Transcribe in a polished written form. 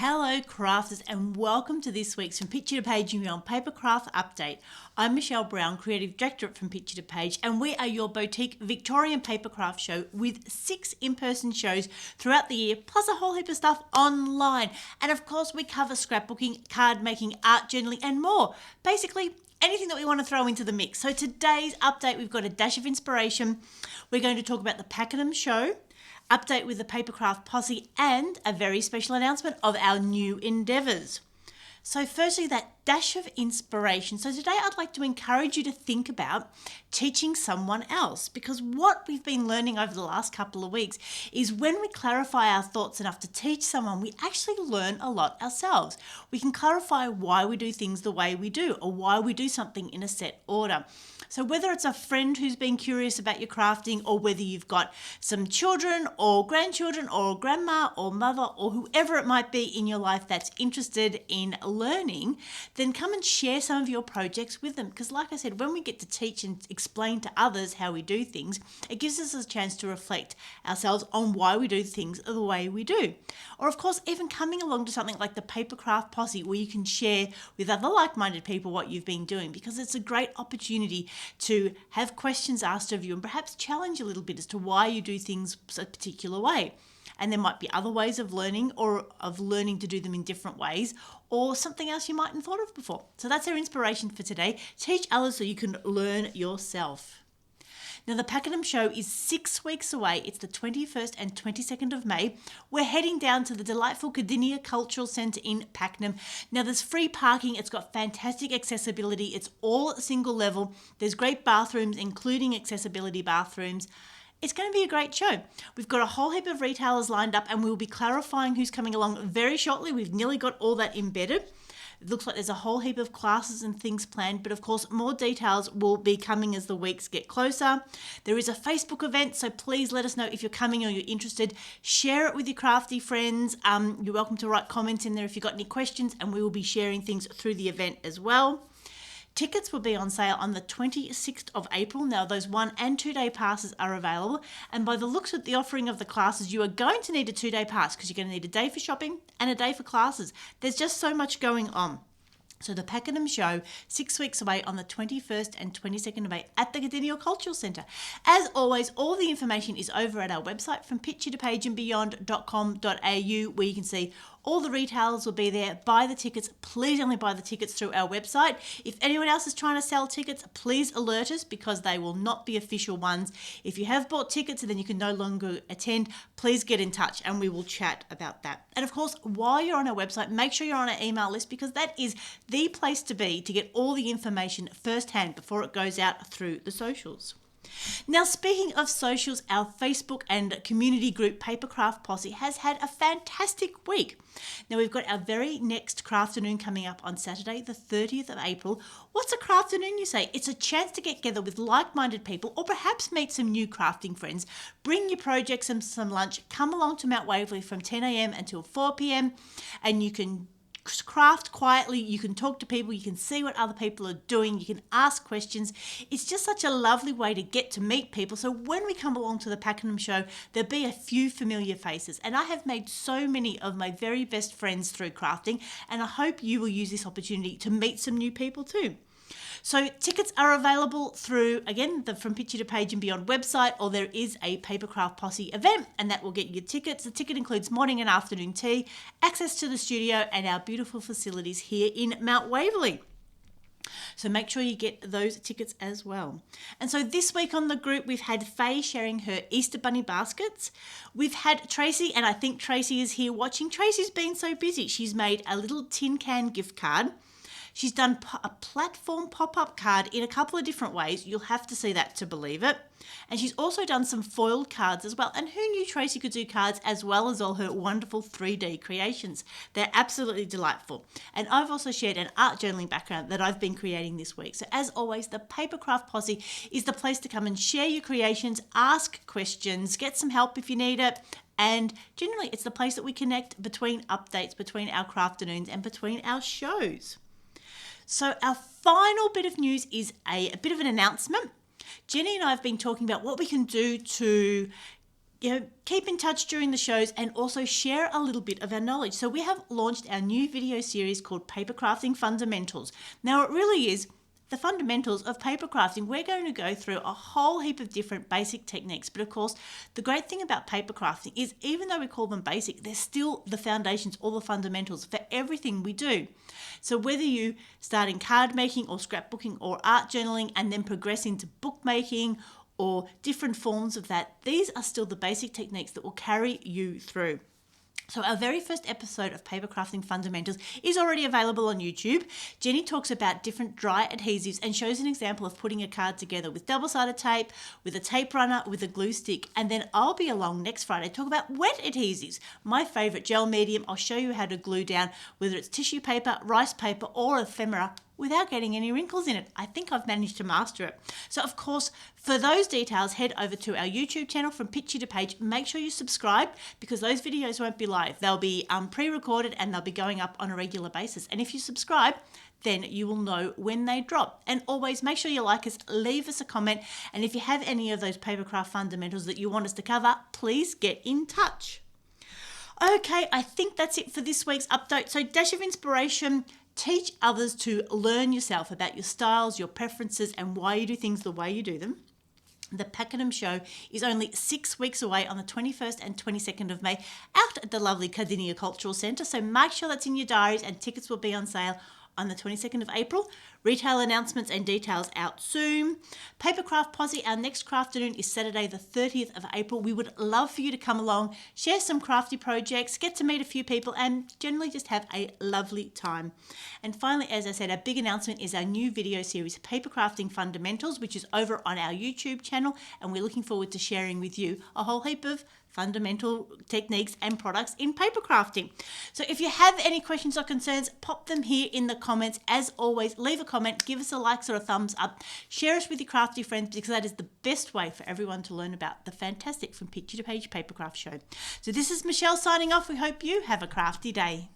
Hello crafters and welcome to this week's From Picture to Page and Beyond Papercraft Update. I'm Michelle Brown, Creative Director at From Picture to Page, and we are your boutique Victorian papercraft show with 6 in-person shows throughout the year, plus a whole heap of stuff online. And of course we cover scrapbooking, card making, art journaling and more. Basically anything that we want to throw into the mix. So today's update, we've got a dash of inspiration. We're going to talk about the Pakenham show, update with the Papercraft Posse, and a very special announcement of our new endeavours. So firstly, that dash of inspiration. So today I'd like to encourage you to think about teaching someone else, because what we've been learning over the last couple of weeks is when we clarify our thoughts enough to teach someone, we actually learn a lot ourselves. We can clarify why we do things the way we do or why we do something in a set order. So whether it's a friend who's been curious about your crafting, or whether you've got some children or grandchildren or grandma or mother or whoever it might be in your life that's interested in learning, then come and share some of your projects with them. Because like I said, when we get to teach and explain to others how we do things, it gives us a chance to reflect ourselves on why we do things the way we do. Or of course, even coming along to something like the Papercraft Posse, where you can share with other like-minded people what you've been doing, because it's a great opportunity to have questions asked of you and perhaps challenge a little bit as to why you do things a particular way. And there might be other ways of learning, or of learning to do them in different ways, or something else you mightn't have thought of before. So that's our inspiration for today. Teach others so you can learn yourself. Now, the Pakenham show is 6 weeks away. It's the 21st and 22nd of May. We're heading down to the delightful Adhesives Cultural Centre in Pakenham. Now, there's free parking. It's got fantastic accessibility. It's all at single level. There's great bathrooms, including accessibility bathrooms. It's going to be a great show. We've got a whole heap of retailers lined up, and we'll be clarifying who's coming along very shortly. We've nearly got all that embedded. It looks like there's a whole heap of classes and things planned, but of course more details will be coming as the weeks get closer. There is a Facebook event, so please let us know if you're coming or you're interested. Share it with your crafty friends. You're welcome to write comments in there if you've got any questions, and we will be sharing things through the event as well. Tickets will be on sale on the 26th of April. Now, those 1 and 2 day passes are available. And by the looks of the offering of the classes, you are going to need a 2-day pass, because you're going to need a day for shopping and a day for classes. There's just so much going on. So the Pakenham show, 6 weeks away on the 21st and 22nd of May at the Adhesives Cultural Centre. As always, all the information is over at our website, from picturetopageandbeyond.com.au, where you can see all the retailers will be there. Buy the tickets. Please only buy the tickets through our website. If anyone else is trying to sell tickets, please alert us, because they will not be official ones. If you have bought tickets and then you can no longer attend, please get in touch and we will chat about that. And of course, while you're on our website, make sure you're on our email list, because that is the place to be to get all the information firsthand before it goes out through the socials. Now, speaking of socials, our Facebook and community group Papercraft Posse has had a fantastic week. Now, we've got our very next Crafternoon coming up on Saturday, the 30th of April. What's a Crafternoon, you say? It's a chance to get together with like-minded people, or perhaps meet some new crafting friends. Bring your projects and some lunch. Come along to Mount Waverley from 10 a.m. until 4 p.m. and you can craft quietly, you can talk to people, you can see what other people are doing, you can ask questions. It's just such a lovely way to get to meet people. So when we come along to the Pakenham show, there'll be a few familiar faces, and I have made so many of my very best friends through crafting, and I hope you will use this opportunity to meet some new people too. So tickets are available through, again, the From Picture to Page and Beyond website, or there is a Papercraft Posse event, and that will get you tickets. The ticket includes morning and afternoon tea, access to the studio, and our beautiful facilities here in Mount Waverley. So make sure you get those tickets as well. And so this week on the group, we've had Faye sharing her Easter Bunny baskets. We've had Tracy, and I think Tracy is here watching. Tracy's been so busy. She's made a little tin can gift card. She's done a platform pop-up card in a couple of different ways. You'll have to see that to believe it. And she's also done some foiled cards as well. And who knew Tracy could do cards as well as all her wonderful 3D creations? They're absolutely delightful. And I've also shared an art journaling background that I've been creating this week. So as always, the Papercraft Posse is the place to come and share your creations, ask questions, get some help if you need it. And generally, it's the place that we connect between updates, between our Crafternoons and between our shows. So our final bit of news is a bit of an announcement. Jenny and I have been talking about what we can do to keep in touch during the shows and also share a little bit of our knowledge. So we have launched our new video series called Papercrafting Fundamentals. Now it really is the fundamentals of paper crafting. We're going to go through a whole heap of different basic techniques, but of course the great thing about paper crafting is even though we call them basic, they're still the foundations, all the fundamentals for everything we do. So whether you start in card making or scrapbooking or art journaling and then progress into bookmaking or different forms of that, these are still the basic techniques that will carry you through. So our very first episode of Papercrafting Fundamentals is already available on YouTube. Jenny talks about different dry adhesives and shows an example of putting a card together with double-sided tape, with a tape runner, with a glue stick. And then I'll be along next Friday to talk about wet adhesives, my favourite gel medium. I'll show you how to glue down whether it's tissue paper, rice paper or ephemera without getting any wrinkles in it. I think I've managed to master it. So of course, for those details, head over to our YouTube channel from Picture to Page. Make sure you subscribe because those videos won't be live. They'll be pre-recorded and they'll be going up on a regular basis. And if you subscribe, then you will know when they drop. And always make sure you like us, leave us a comment. And if you have any of those Papercraft fundamentals that you want us to cover, please get in touch. Okay, I think that's it for this week's update. So dash of inspiration. Teach others to learn yourself about your styles, your preferences, and why you do things the way you do them. The Pakenham show is only 6 weeks away on the 21st and 22nd of May out at the lovely Cardinia Cultural Centre. So make sure that's in your diaries and tickets will be on sale on the 22nd of April. Retail announcements and details out soon. Papercraft Posse, our next crafternoon is Saturday the 30th of April. We would love for you to come along, share some crafty projects, get to meet a few people and generally just have a lovely time. And finally, as I said, our big announcement is our new video series, Papercrafting Fundamentals, which is over on our YouTube channel and we're looking forward to sharing with you a whole heap of fundamental techniques and products in paper crafting. So if you have any questions or concerns, pop them here in the comments. As always, leave a comment, give us a like or a thumbs up, share us with your crafty friends because that is the best way for everyone to learn about the fantastic From Picture to Page Papercraft show. So this is Michelle signing off. We hope you have a crafty day.